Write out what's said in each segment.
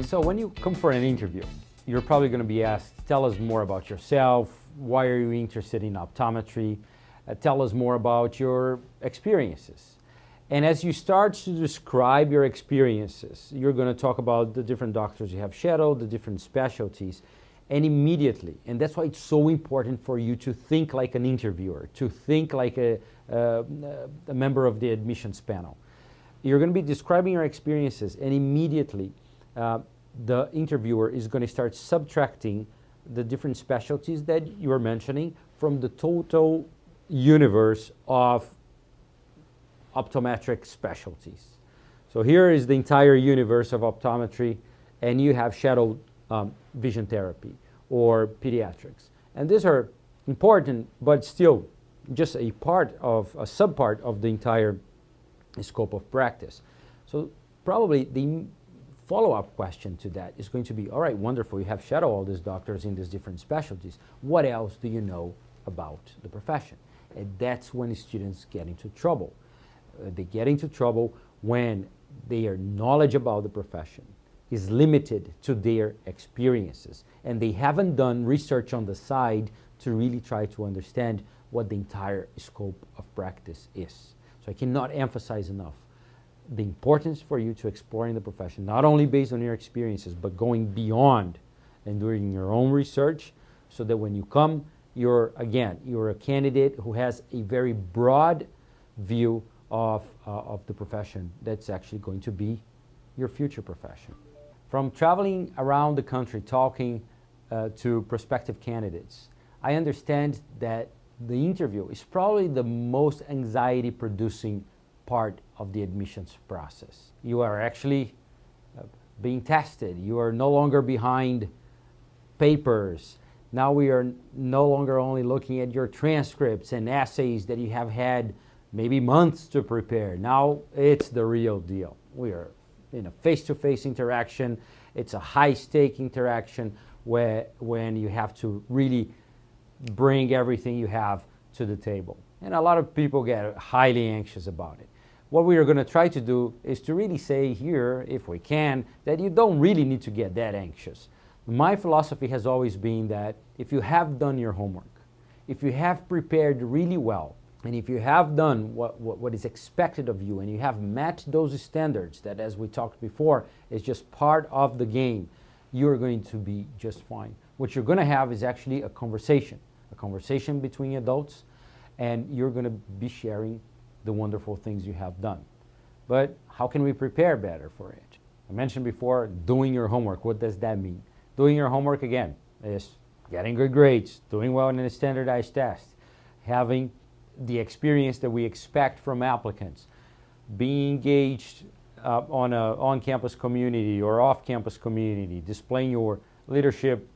So when you come for an interview, you're probably going to be asked, tell us more about yourself, why are you interested in optometry, tell us more about your experiences. And as you start to describe your experiences, you're going to talk about the different doctors you have shadowed, the different specialties, and immediately, and that's why it's so important for you to think like an interviewer, to think like a member of the admissions panel. You're going to be describing your experiences, and immediately the interviewer is going to start subtracting the different specialties that you're mentioning from the total universe of optometric specialties. So here is the entire universe of optometry, and you have shadowed vision therapy or pediatrics. And these are important, but still just a subpart of the entire scope of practice. So probably the follow-up question to that is going to be, all right, wonderful, you have shadowed all these doctors in these different specialties. What else do you know about the profession? And that's when students get into trouble. They get into trouble when their knowledge about the profession is limited to their experiences, and they haven't done research on the side to really try to understand what the entire scope of practice is. So I cannot emphasize enough the importance for you to exploring the profession, not only based on your experiences, but going beyond and doing your own research, so that when you come, you're a candidate who has a very broad view of the profession that's actually going to be your future profession. From traveling around the country talking to prospective candidates, I understand that the interview is probably the most anxiety-producing part of the admissions process. You are actually being tested. You are no longer behind papers. Now we are no longer only looking at your transcripts and essays that you have had maybe months to prepare. Now it's the real deal. We are in a face-to-face interaction. It's a high-stake interaction when you have to really bring everything you have to the table. And a lot of people get highly anxious about it. What we are going to try to do is to really say here, if we can, that you don't really need to get that anxious. My philosophy has always been that if you have done your homework, if you have prepared really well, and if you have done what is expected of you, and you have met those standards that, as we talked before, is just part of the game, you're going to be just fine. What you're going to have is actually a conversation between adults, and you're going to be sharing the wonderful things you have done. But how can we prepare better for it? I mentioned before, doing your homework. What does that mean? Doing your homework, again, is getting good grades, doing well in a standardized test, having the experience that we expect from applicants, being engaged on an on-campus community or off-campus community, displaying your leadership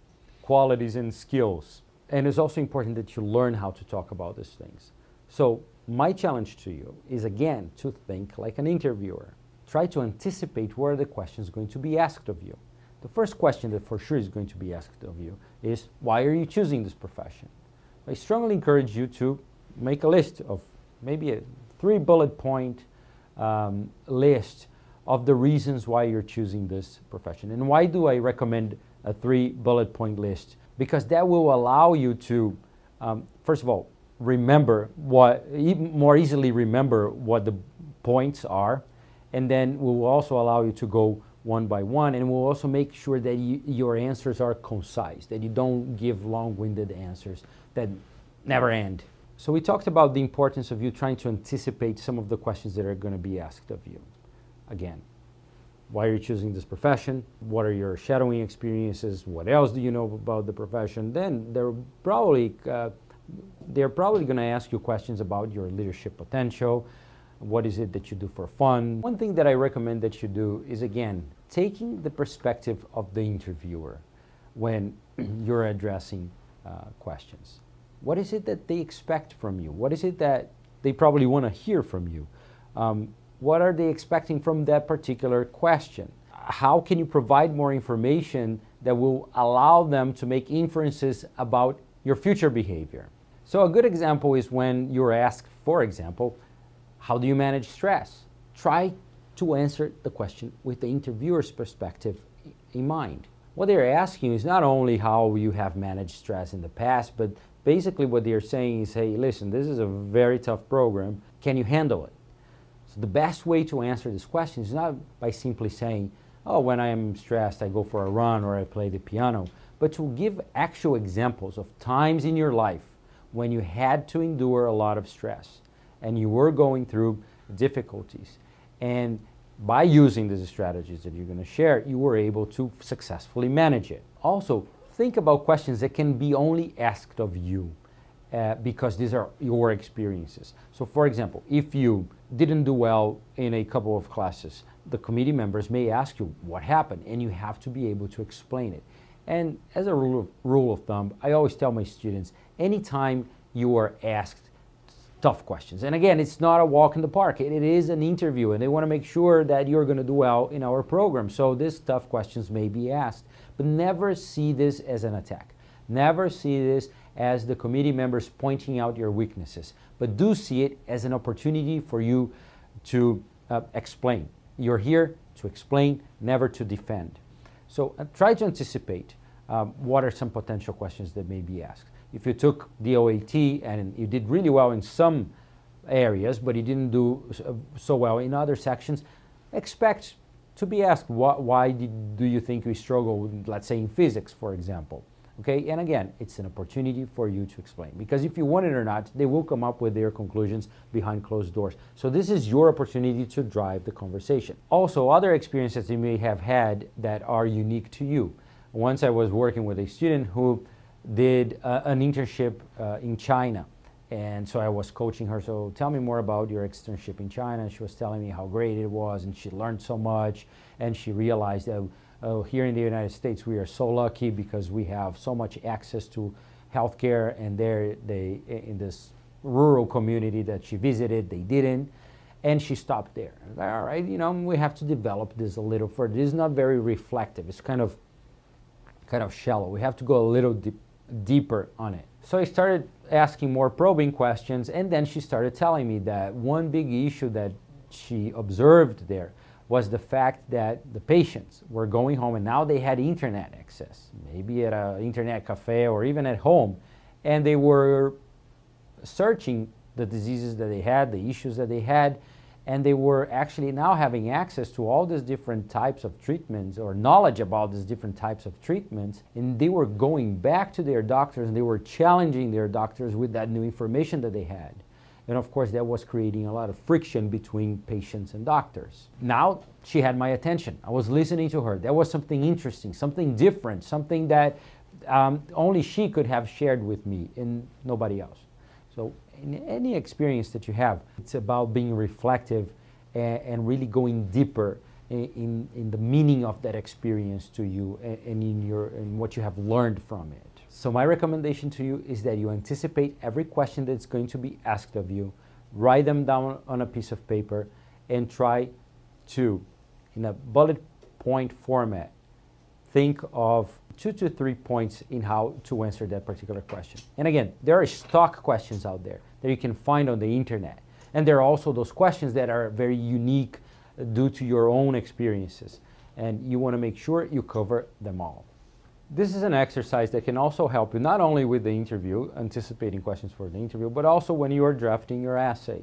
qualities and skills. And it's also important that you learn how to talk about these things. So my challenge to you is, again, to think like an interviewer. Try to anticipate where the question is going to be asked of you. The first question that for sure is going to be asked of you is, why are you choosing this profession? I strongly encourage you to make a list of maybe a 3-bullet point list of the reasons why you're choosing this profession. And why do I recommend a 3-bullet point list? Because that will allow you to, first of all, more easily remember what the points are, and then will also allow you to go one by one, and will also make sure that your answers are concise, that you don't give long-winded answers that never end. So we talked about the importance of you trying to anticipate some of the questions that are going to be asked of you. Again, why are you choosing this profession? What are your shadowing experiences? What else do you know about the profession? Then they're probably going to ask you questions about your leadership potential. What is it that you do for fun? One thing that I recommend that you do is, again, taking the perspective of the interviewer when you're addressing questions. What is it that they expect from you? What is it that they probably want to hear from you? What are they expecting from that particular question? How can you provide more information that will allow them to make inferences about your future behavior? So a good example is when you're asked, for example, how do you manage stress? Try to answer the question with the interviewer's perspective in mind. What they're asking is not only how you have managed stress in the past, but basically what they're saying is, hey, listen, this is a very tough program. Can you handle it? So the best way to answer this question is not by simply saying, oh, when I am stressed, I go for a run or I play the piano, but to give actual examples of times in your life when you had to endure a lot of stress and you were going through difficulties. And by using these strategies that you're going to share, you were able to successfully manage it. Also, think about questions that can be only asked of you because these are your experiences. So for example, if you didn't do well in a couple of classes, the committee members may ask you what happened, and you have to be able to explain it. And as a rule of thumb, I always tell my students, anytime you are asked tough questions, and again, it's not a walk in the park, it is an interview, and they want to make sure that you're going to do well in our program. So these tough questions may be asked, but never see this as an attack. Never see this as the committee members pointing out your weaknesses, but do see it as an opportunity for you to explain. You're here to explain, never to defend. So try to anticipate what are some potential questions that may be asked. If you took the OAT and you did really well in some areas, but you didn't do so well in other sections, expect to be asked, why do you think you struggle with, let's say, in physics, for example? Okay, and again, it's an opportunity for you to explain, because if you want it or not, they will come up with their conclusions behind closed doors. So this is your opportunity to drive the conversation. Also, other experiences you may have had that are unique to you. Once I was working with a student who did an internship in China, and so I was coaching her, so tell me more about your externship in China. And she was telling me how great it was, and she learned so much, and she realized that here in the United States, we are so lucky because we have so much access to healthcare, and they in this rural community that she visited, they didn't, and she stopped there. All right, we have to develop this a little further. This is not very reflective. It's kind of shallow. We have to go a little deeper on it. So I started asking more probing questions, and then she started telling me that one big issue that she observed there was the fact that the patients were going home and now they had internet access, maybe at an internet cafe or even at home, and they were searching the diseases that they had, the issues that they had, and they were actually now having access to all these different types of treatments or knowledge about these different types of treatments, and they were going back to their doctors and they were challenging their doctors with that new information that they had. And of course, that was creating a lot of friction between patients and doctors. Now she had my attention. I was listening to her. There was something interesting, something different, something that only she could have shared with me and nobody else. So in any experience that you have, it's about being reflective and really going deeper in the meaning of that experience to you and in what you have learned from it. So my recommendation to you is that you anticipate every question that's going to be asked of you, write them down on a piece of paper, and try to, in a bullet point format, think of 2 to 3 points in how to answer that particular question. And again, there are stock questions out there that you can find on the internet. And there are also those questions that are very unique due to your own experiences. And you want to make sure you cover them all. This is an exercise that can also help you not only with the interview, anticipating questions for the interview, but also when you are drafting your essay.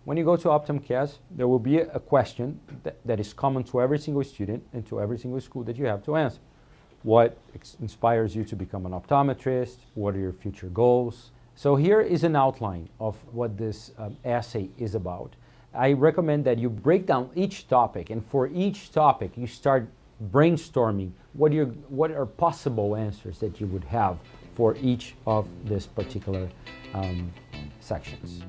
When you go to OptumCAS, there will be a question that is common to every single student and to every single school that you have to answer. What inspires you to become an optometrist? What are your future goals? So here is an outline of what this essay is about. I recommend that you break down each topic, and for each topic you start brainstorming what are possible answers that you would have for each of these particular sections.